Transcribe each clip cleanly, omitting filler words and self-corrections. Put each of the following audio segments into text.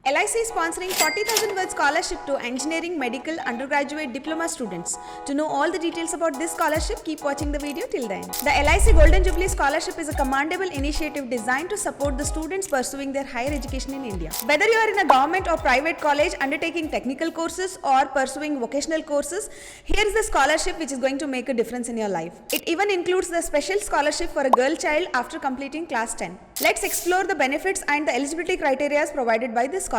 LIC is sponsoring 40,000 word scholarship to engineering, medical, undergraduate, diploma students. To know all the details about this scholarship, keep watching the video till the end. The LIC Golden Jubilee Scholarship is a commendable initiative designed to support the students pursuing their higher education in India. Whether you are in a government or private college undertaking technical courses or pursuing vocational courses, here is the scholarship which is going to make a difference in your life. It even includes the special scholarship for a girl child after completing class 10. Let's explore the benefits and the eligibility criteria provided by this scholarship.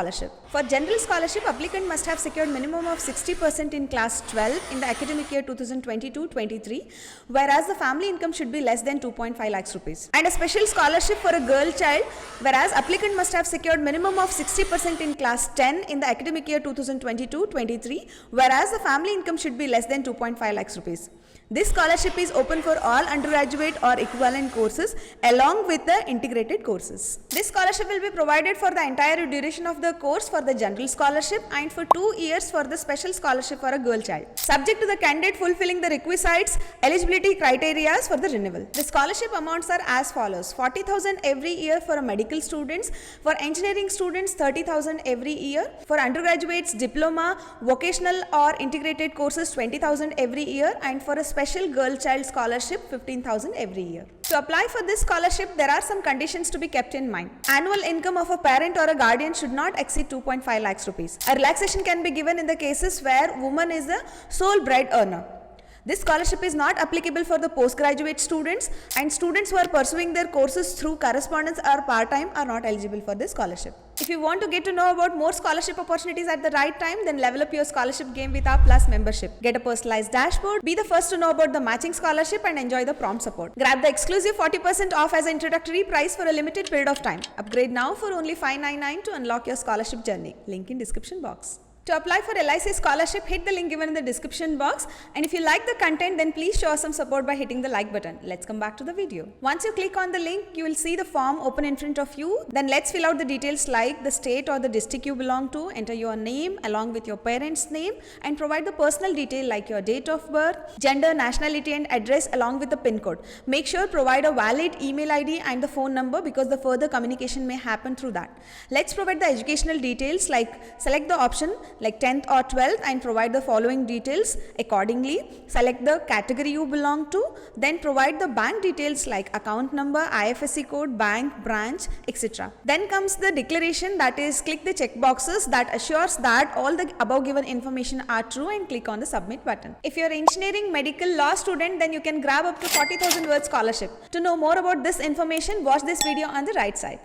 For general scholarship, applicant must have secured minimum of 60% in class 12 in the academic year 2022-23, whereas the family income should be less than 2.5 lakhs rupees. And a special scholarship for a girl child, whereas applicant must have secured minimum of 60% in class 10 in the academic year 2022-23, whereas the family income should be less than 2.5 lakhs rupees. This scholarship is open for all undergraduate or equivalent courses along with the integrated courses. This scholarship will be provided for the entire duration of the course for the general scholarship and for 2 years for the special scholarship for a girl child, subject to the candidate fulfilling the requisites eligibility criteria for the renewal. The scholarship amounts are as follows: 40,000 every year for medical students, for engineering students 30,000 every year, for undergraduates, diploma, vocational or integrated courses 20,000 every year, and for a special girl child scholarship 15,000 every year. To apply for this scholarship, there are some conditions to be kept in mind. Annual income of a parent or a guardian should not exceed 2.5 lakhs rupees. A relaxation can be given in the cases where woman is the sole bread earner. This scholarship is not applicable for the postgraduate students, and students who are pursuing their courses through correspondence or part-time are not eligible for this scholarship. If you want to get to know about more scholarship opportunities at the right time, then level up your scholarship game with our Plus membership. Get a personalized dashboard, be the first to know about the matching scholarship, and enjoy the prompt support. Grab the exclusive 40% off as an introductory price for a limited period of time. Upgrade now for only $599 to unlock your scholarship journey. Link in description box. To apply for LIC scholarship, hit the link given in the description box, and if you like the content, then please show us some support by hitting the like button. Let's come back to the video. Once you click on the link, you will see the form open in front of you. Then let's fill out the details like the state or the district you belong to, enter your name along with your parents' name, and provide the personal detail like your date of birth, gender, nationality, and address along with the PIN code. Make sure provide a valid email ID and the phone number because the further communication may happen through that. Let's provide the educational details like select the option like 10th or 12th and provide the following details accordingly. Select the category you belong to, then provide the bank details like account number, IFSC code, bank, branch, etc. Then comes the declaration, that is click the check boxes that assures that all the above given information are true and click on the submit button. If you are engineering, medical, law student, then you can grab up to 40,000 word scholarship. To know more about this information, watch this video on the right side.